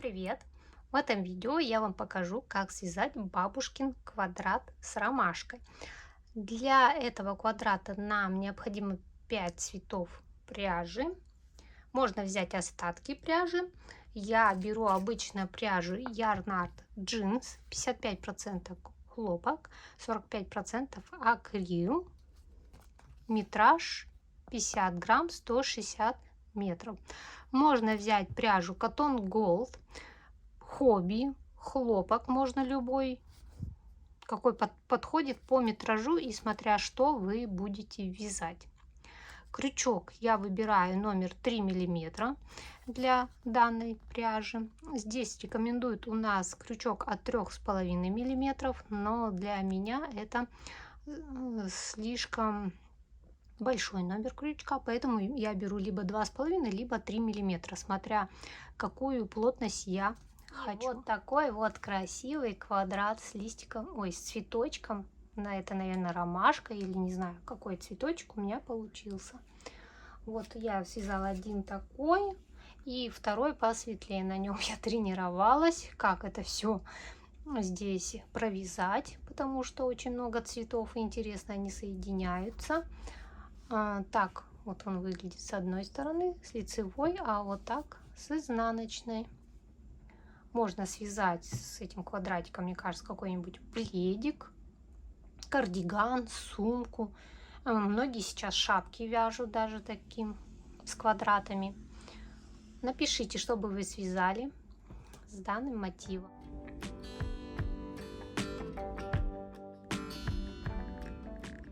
Привет! В этом видео я вам покажу, как связать бабушкин квадрат с ромашкой. Для этого квадрата нам необходимо 5 цветов пряжи. Можно взять остатки пряжи. Я беру обычно пряжу Yarnart Jeans, 55% хлопок, 45% акрил, метраж 50 грамм, 160 метров. Можно взять пряжу Cotton Gold, хобби, хлопок можно любой, какой подходит по метражу и смотря что вы будете вязать. Крючок я выбираю номер 3 миллиметра для данной пряжи. Здесь рекомендуют у нас крючок от 3,5 миллиметров, но для меня это слишком большой номер крючка, поэтому я беру либо 2,5, либо 3 миллиметра, смотря какую плотность я хочу. Вот такой вот красивый квадрат с листиком, ой, с цветочком. На это, наверное, ромашка или не знаю, какой цветочек у меня получился. Вот я связала один такой и второй посветлее. На нем я тренировалась, как это все здесь провязать, потому что очень много цветов и интересно они соединяются. Так вот он выглядит с одной стороны, с лицевой, а вот так с изнаночной. Можно связать с этим квадратиком, мне кажется, какой-нибудь пледик, кардиган, сумку. Многие сейчас шапки вяжут даже таким, с квадратами. Напишите, что бы вы связали с данным мотивом.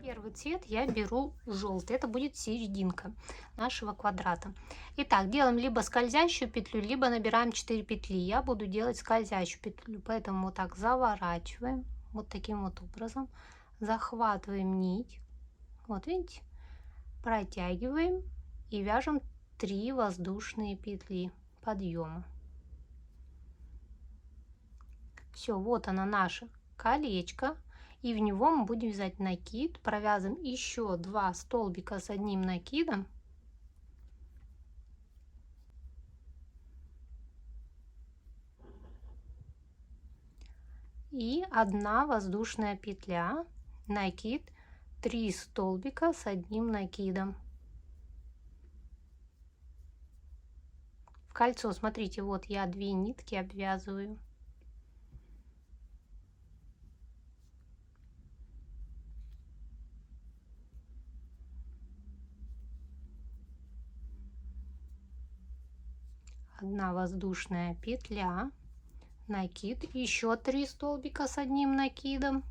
Первый цвет я беру желтый, это будет серединка нашего квадрата. Итак, делаем либо скользящую петлю, либо набираем 4 петли. Я буду делать скользящую петлю, поэтому вот так заворачиваем, вот таким вот образом, захватываем нить, вот видите, протягиваем и вяжем 3 воздушные петли подъема. Все, вот она наша колечко. И в него мы будем вязать накид. Провязываем еще 2 столбика с одним накидом. И 1 воздушная петля, накид, 3 столбика с одним накидом. В кольцо, смотрите, вот я 2 нитки обвязываю. Одна воздушная петля, накид, еще 3 столбика с одним накидом.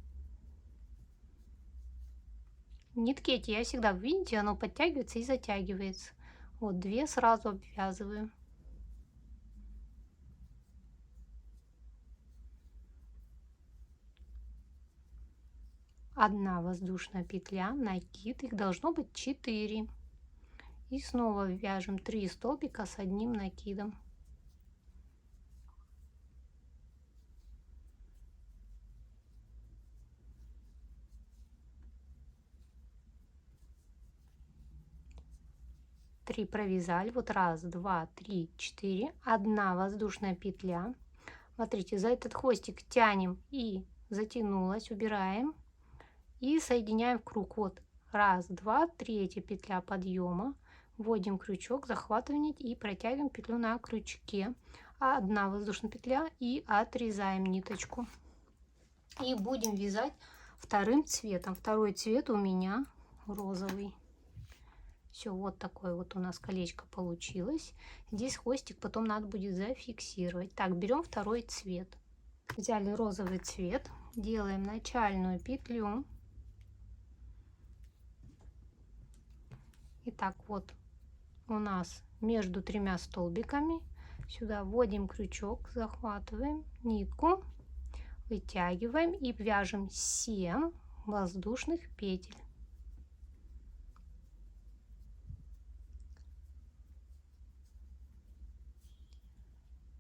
Нитки эти я всегда, видите, оно подтягивается и затягивается. Вот 2 сразу обвязываю. Одна воздушная петля, накид, их должно быть 4. И снова вяжем 3 столбика с одним накидом. Три провязали, вот 1, 2, 3, 4, 1 воздушная петля. Смотрите, за этот хвостик тянем и затянулась, убираем и соединяем в круг. Вот 1, 2, 3 петля подъема, вводим крючок, захватываем нить и протягиваем петлю на крючке. 1 воздушная петля и отрезаем ниточку. И будем вязать вторым цветом. Второй цвет у меня розовый. Все, вот такое вот у нас колечко получилось. Здесь хвостик потом надо будет зафиксировать. Так, берем второй цвет. Взяли розовый цвет, делаем начальную петлю. Итак, вот у нас между 3 столбиками. Сюда вводим крючок, захватываем нитку, вытягиваем и вяжем 7 воздушных петель.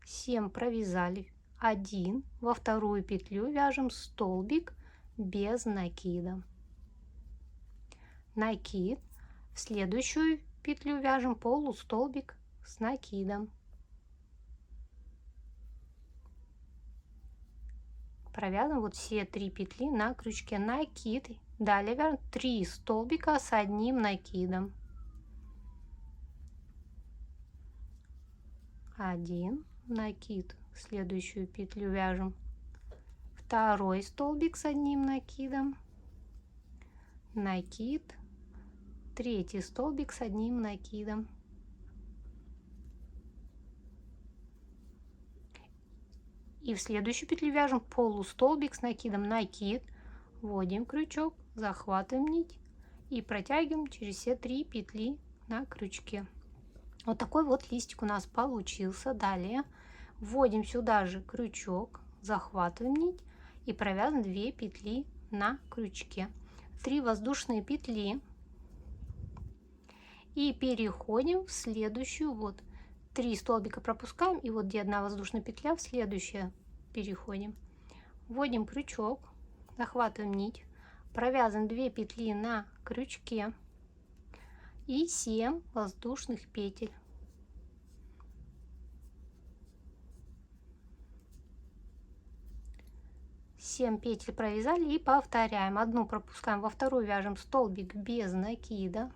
7 провязали, 1 во вторую петлю вяжем столбик без накида, накид, в следующую петлю вяжем полустолбик с накидом, Провязываем вот все 3 петли на крючке, накид. Далее вяжем 3 столбика с одним накидом. 1 накид, следующую петлю вяжем, второй столбик с одним накидом, накид, третий столбик с одним накидом. И в следующую петлю вяжем полустолбик с накидом, накид, вводим крючок, захватываем нить и протягиваем через все 3 петли на крючке. Вот такой вот листик у нас получился. Далее вводим сюда же крючок, захватываем нить и провязываем 2 петли на крючке, 3 воздушные петли и переходим в следующую. Вот 3 столбика пропускаем, и вот где 1 воздушная петля, в следующее переходим, вводим крючок, захватываем нить, провязываем 2 петли на крючке и 7 воздушных петель. Семь петель провязали и повторяем. Одну пропускаем, во вторую вяжем столбик без накида,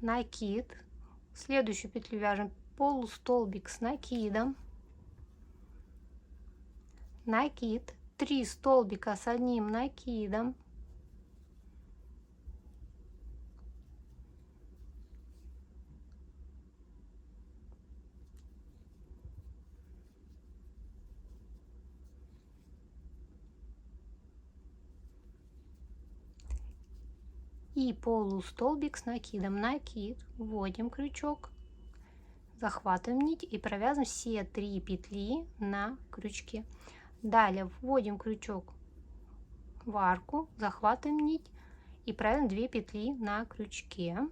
накид, в следующую петлю вяжем полустолбик с накидом, накид, 3 столбика с одним накидом, и полустолбик с накидом, накид, вводим крючок, захватываем нить и провязываем все 3 петли на крючке. Далее вводим крючок в арку, захватываем нить и провязываем 2 петли на крючке.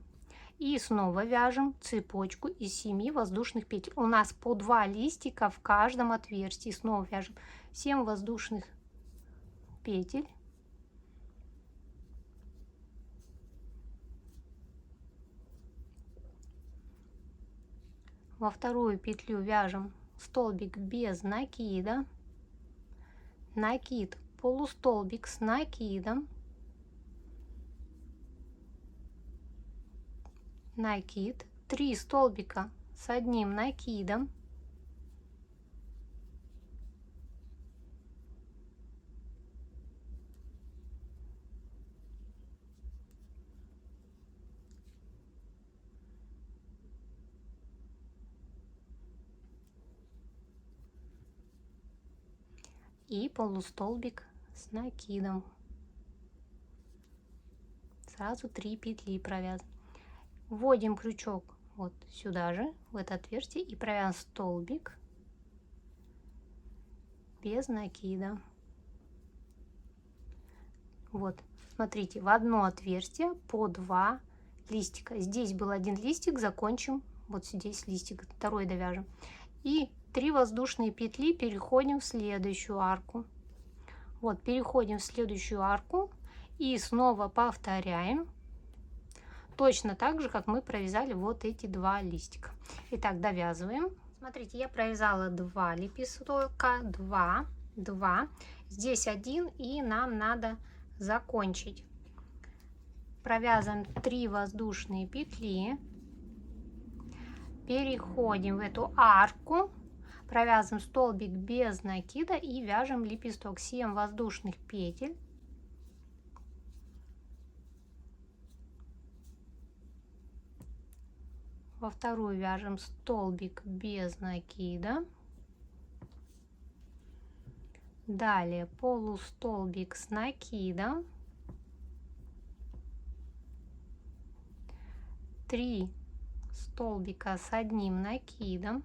И снова вяжем цепочку из 7 воздушных петель. У нас по 2 листика в каждом отверстии. Снова вяжем 7 воздушных петель. Во вторую петлю вяжем столбик без накида, накид, полустолбик с накидом, накид, 3 столбика с одним накидом, и полустолбик с накидом. Сразу 3 петли провязываем. Вводим крючок вот сюда же, в это отверстие, и провязываем столбик без накида. Вот, смотрите, в одно отверстие по 2 листика. Здесь был 1 листик, закончим вот здесь листик, второй довяжем. И 3 воздушные петли, переходим в следующую арку. Вот, переходим в следующую арку и снова повторяем. Точно так же, как мы провязали вот эти 2 листика. Итак, довязываем. Смотрите, я провязала 2 лепестка, 2. Здесь 1, и нам надо закончить. Провязываем 3 воздушные петли. Переходим в эту арку. Провязываем столбик без накида и вяжем лепесток. 7 воздушных петель. Во вторую вяжем столбик без накида. Далее полустолбик с накидом. 3 столбика с одним накидом.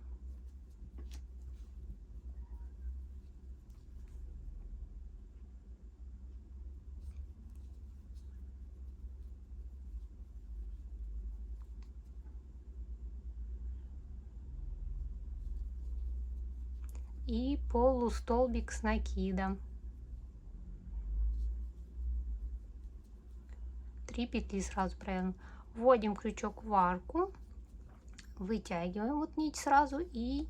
И полустолбик с накидом. 3 петли сразу провязываем. Вводим крючок в арку, вытягиваем вот нить сразу и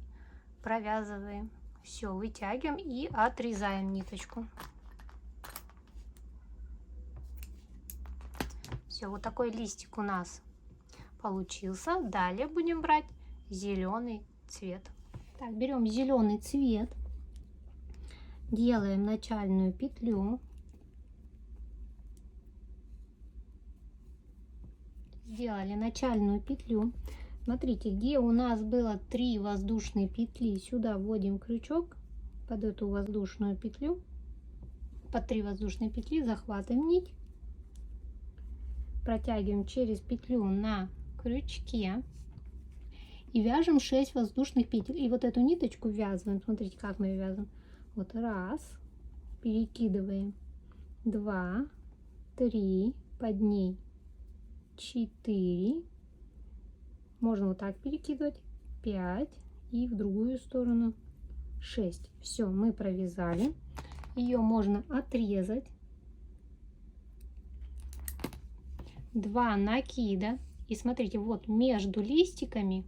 провязываем Все, вытягиваем и отрезаем ниточку. Все, вот такой листик у нас получился. Далее будем брать зеленый цвет. Так, берем зеленый цвет, делаем начальную петлю, сделали начальную петлю. Смотрите, где у нас было 3 воздушные петли, сюда вводим крючок под эту воздушную петлю, под 3 воздушные петли захватываем нить, протягиваем через петлю на крючке и вяжем 6 воздушных петель. И вот эту ниточку ввязываем. Смотрите, как мы ее вязываем. Вот раз, перекидываем, 2, 3, под ней 4, можно вот так перекидывать, 5 и в другую сторону 6. Все, мы провязали. Ее можно отрезать. 2 накида. И смотрите, вот между листиками,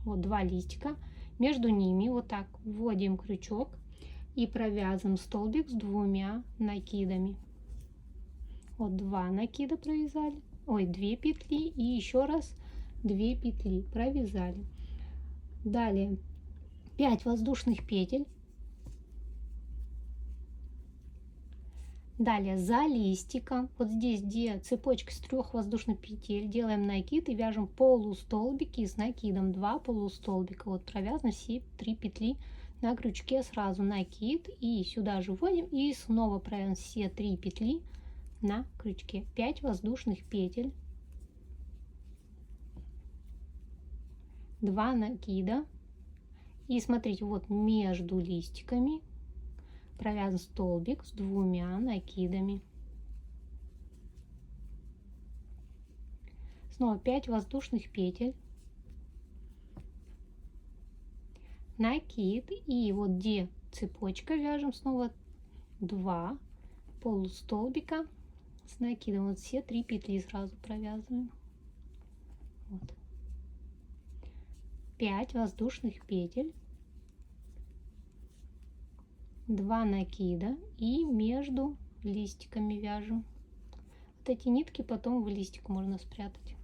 вот 2 листика, между ними вот так вводим крючок и провязываем столбик с 2 накидами. Вот 2 накида провязали, ой, 2 петли и еще раз 2 петли провязали. Далее 5 воздушных петель. Далее за листиком, вот здесь, где цепочка с 3 воздушных петель, делаем накид и вяжем полустолбики с накидом, 2 полустолбика. Вот провязаны все 3 петли на крючке, сразу накид и сюда же вводим и снова провязываем все 3 петли на крючке. 5 воздушных петель, 2 накида. И смотрите, вот между листиками провязан столбик с 2 накидами. Снова 5 воздушных петель, накид, и вот где цепочка вяжем снова 2 полустолбика с накидом. Вот все 3 петли сразу провязываем. Вот. 5 воздушных петель, 2 накида и между листиками вяжем. Вот эти нитки потом в листик можно спрятать.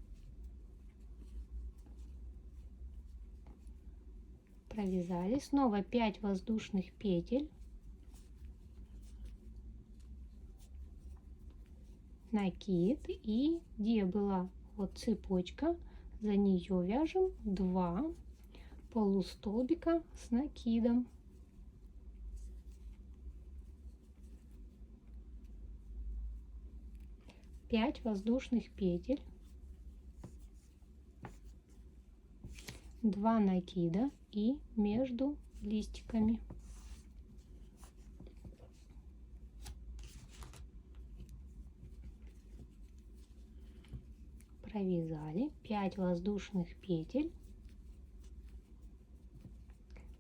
Провязали. Снова 5 воздушных петель, накид, и где была вот цепочка, за нее вяжем 2 полустолбика с накидом. 5 воздушных петель, 2 накида и между листиками. Провязали 5 воздушных петель,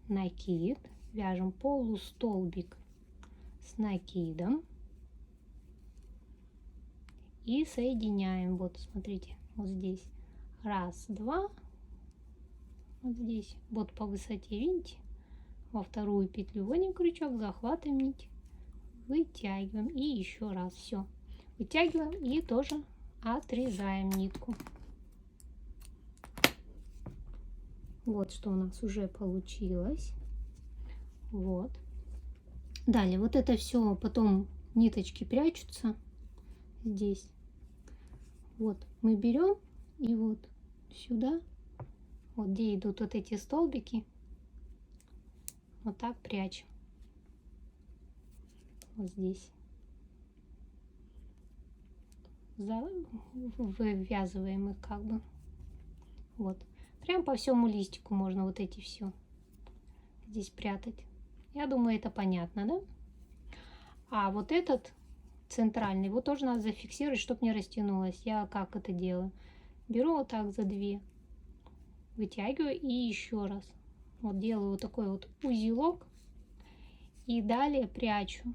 накид, вяжем полустолбик с накидом и соединяем. Вот смотрите, вот здесь раз, 2, вот здесь вот по высоте, видите, во вторую петлю вводим крючок, захватываем нить, вытягиваем и еще раз. Все, вытягиваем и тоже отрезаем нитку. Вот что у нас уже получилось. Вот. Далее вот это все потом ниточки прячутся здесь. Вот мы берем и вот сюда, вот где идут вот эти столбики, вот так прячем. Вот здесь. Вывязываем их как бы. Вот. Прям по всему листику можно вот эти все здесь прятать. Я думаю, это понятно, да? А вот этот центральный, его тоже надо зафиксировать, чтобы не растянулось. Я как это делаю? Беру вот так за 2, вытягиваю и еще раз. Вот делаю вот такой вот узелок. И далее прячу.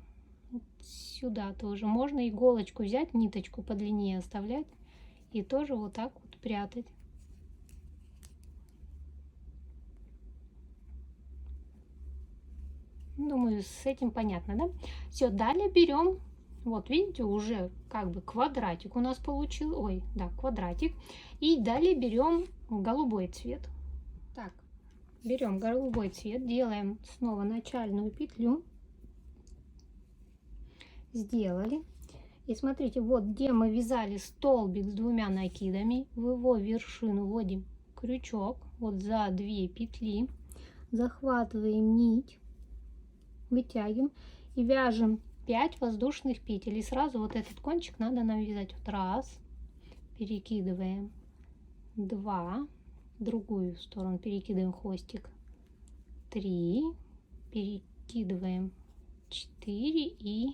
Вот сюда тоже. Можно иголочку взять, ниточку подлиннее оставлять. И тоже вот так вот прятать. Думаю, с этим понятно, да? Все, далее берем, вот видите, уже как бы квадратик у нас получил, ой, да, квадратик. И далее берем голубой цвет. Так, берем голубой цвет, делаем снова начальную петлю. Сделали. И смотрите, вот где мы вязали столбик с двумя накидами, в его вершину вводим крючок, вот за 2 петли, захватываем нить, вытягиваем и вяжем 5 воздушных петель. И сразу вот этот кончик надо нам вязать. Вот раз, перекидываем, 2, в другую сторону перекидываем хвостик, 3, перекидываем 4 и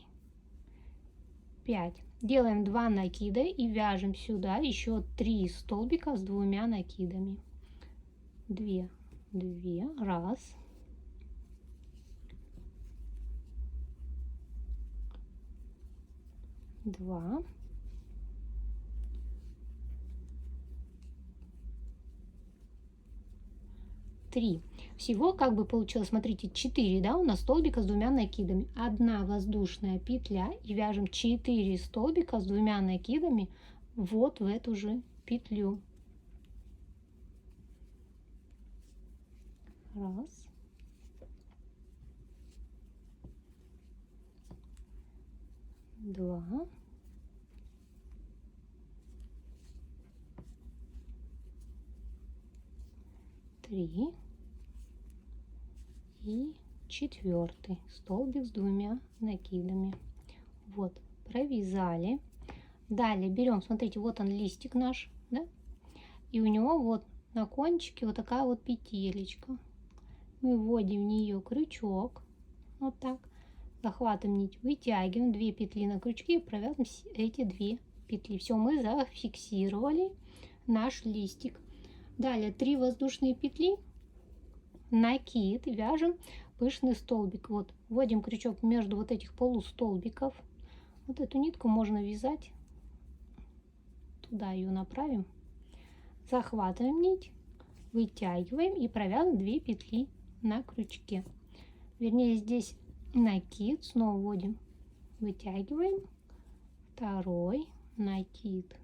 5. Делаем 2 накида и вяжем сюда еще 3 столбика с 2 накидами. 2, 2, раз, 2, 3. Всего как бы получилось, смотрите, 4, да, у нас столбика с 2 накидами. 1 воздушная петля и вяжем 4 столбика с 2 накидами вот в эту же петлю. Раз. Два. Три. И 4 столбик с 2 накидами. Вот, провязали. Далее берем, смотрите, вот он листик наш, да? И у него вот на кончике вот такая вот петелечка. Мы вводим в нее крючок, вот так, захватываем нить, вытягиваем 2 петли на крючке и провязываем эти 2 петли. Все, мы зафиксировали наш листик. Далее 3 воздушные петли, накид, вяжем пышный столбик. Вот, вводим крючок между вот этих полустолбиков. Вот эту нитку можно вязать, туда ее направим, захватываем нить, вытягиваем и провязываем 2 петли на крючке. Вернее, здесь накид, снова вводим, вытягиваем, 2 накид,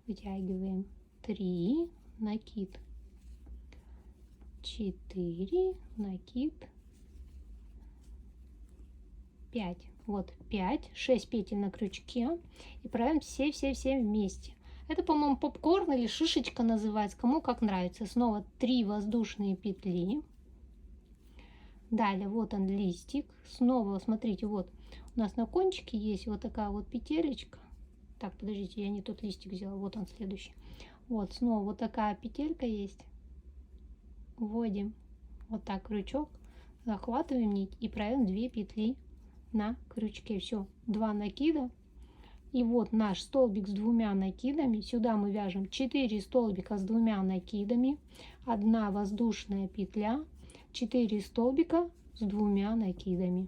вытягиваем, 3 накид, 4 накид, 5. Вот 5, 6 петель на крючке и провязываем все вместе. Это, по-моему, попкорн или шишечка называется, кому как нравится. Снова 3 воздушные петли. Далее вот он листик. Снова, смотрите, вот у нас на кончике есть вот такая вот петелечка. Так, подождите, я не тот листик взяла, вот он следующий. Вот снова вот такая петелька есть. Вводим вот так крючок, захватываем нить и провязываем 2 петли на крючке. Все, 2 накида. И вот наш столбик с 2 накидами. Сюда мы вяжем 4 столбика с 2 накидами, 1 воздушная петля, 4 столбика с 2 накидами.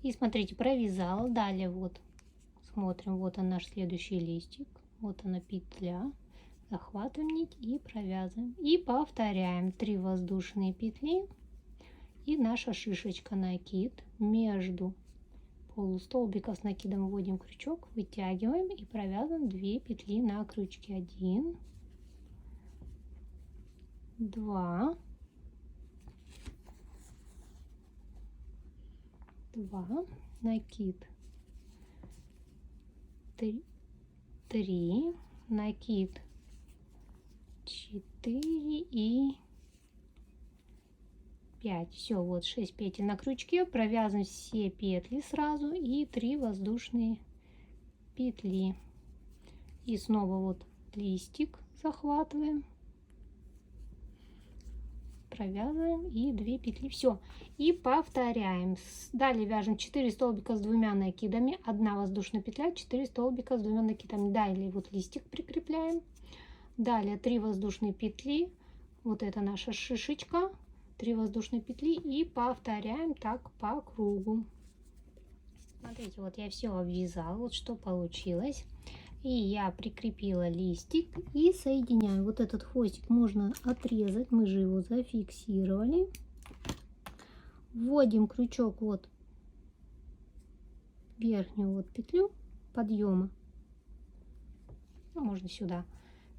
И смотрите, провязала. Далее вот смотрим, вот он наш следующий листик. Вот она петля. Захватываем нить и провязываем. И повторяем 3 воздушные петли. И наша шишечка, накид. Между полустолбиков с накидом вводим крючок, вытягиваем и провязываем 2 петли на крючке. 1, 2, 2, накид, 3, накид 4 и 5. Все, вот 6 петель на крючке, провязываем все петли сразу и 3 воздушные петли. И снова вот листик захватываем, провязываем и 2 петли. Все, и повторяем. Далее вяжем 4 столбика с 2 накидами, 1 воздушная петля, 4 столбика с 2 накидами. Далее вот листик прикрепляем. Далее 3 воздушные петли, вот это наша шишечка, 3 воздушные петли, и повторяем так по кругу. Смотрите, вот я все обвязала, вот что получилось. И я прикрепила листик и соединяю. Вот этот хвостик можно отрезать, мы же его зафиксировали. Вводим крючок вот в верхнюю вот петлю подъема. Ну, можно сюда.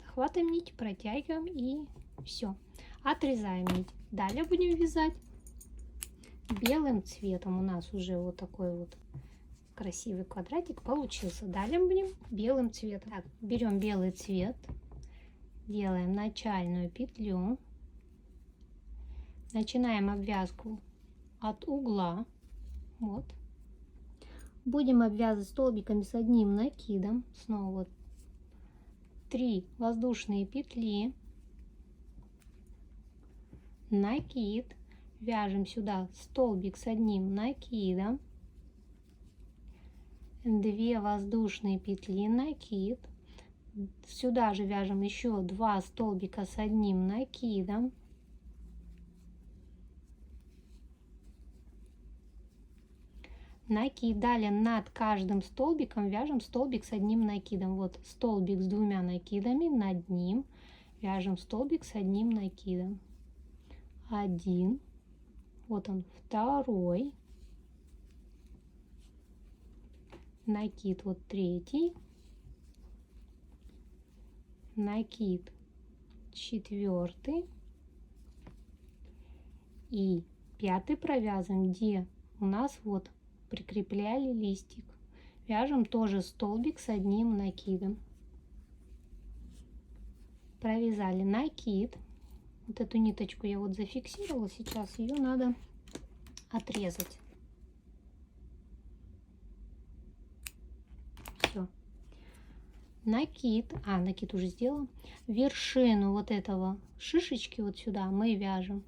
Захватываем нить, протягиваем и все. Отрезаем нить. Далее будем вязать белым цветом. У нас уже вот такой вот красивый квадратик получился. Далее будем белым цветом. Так, берем белый цвет, делаем начальную петлю, начинаем обвязку от угла. Вот. Будем обвязывать столбиками с 1 накидом. Снова вот 3 воздушные петли, накид, вяжем сюда столбик с 1 накидом, 2 воздушные петли, накид, сюда же вяжем еще 2 столбика с 1 накидом, накид. Далее над каждым столбиком вяжем столбик с 1 накидом. Вот столбик с 2 накидами, над ним вяжем столбик с 1 накидом. 1, вот он, второй, накид, вот 3, накид 4 и 5 провязываем, где у нас вот прикрепляли листик. Вяжем тоже столбик с 1 накидом. Провязали накид. Вот эту ниточку я вот зафиксировала, сейчас ее надо отрезать. Все. Накид, накид уже сделала. Вершину вот этого шишечки вот сюда мы вяжем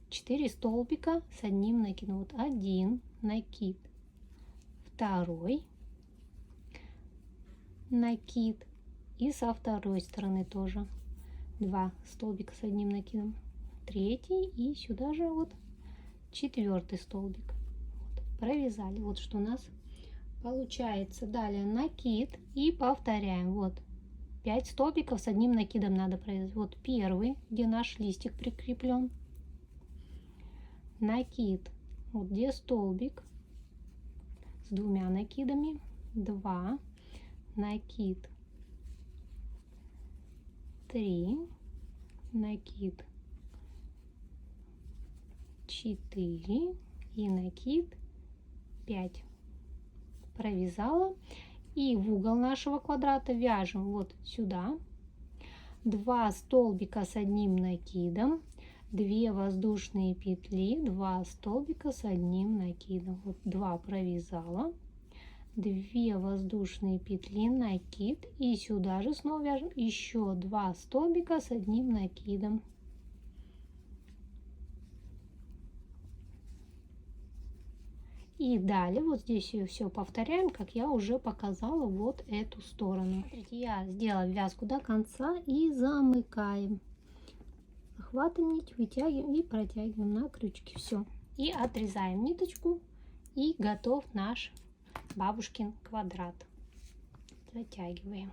4 столбика с 1 накидом. Вот 1 накид, второй накид и со второй стороны тоже 2 столбика с 1 накидом, 3 и сюда же вот 4 столбик. Вот, провязали. Вот что у нас получается. Далее накид и повторяем. Вот 5 столбиков с 1 накидом надо провязать. Вот первый, где наш листик прикреплен, накид, вот где столбик с 2 накидами, 2, накид, 3, накид, 4 и накид 5. Провязала, и в угол нашего квадрата вяжем вот сюда 2 столбика с 1 накидом, 2 воздушные петли, 2 столбика с 1 накидом. Вот 2 провязала, 2 воздушные петли, накид, и сюда же снова вяжем еще 2 столбика с 1 накидом. И далее вот здесь все повторяем, как я уже показала вот эту сторону. Смотрите, я сделала вязку до конца и замыкаем. Захватываем нить, вытягиваем и протягиваем на крючке. Все. И отрезаем ниточку, и готов наш бабушкин квадрат. Затягиваем.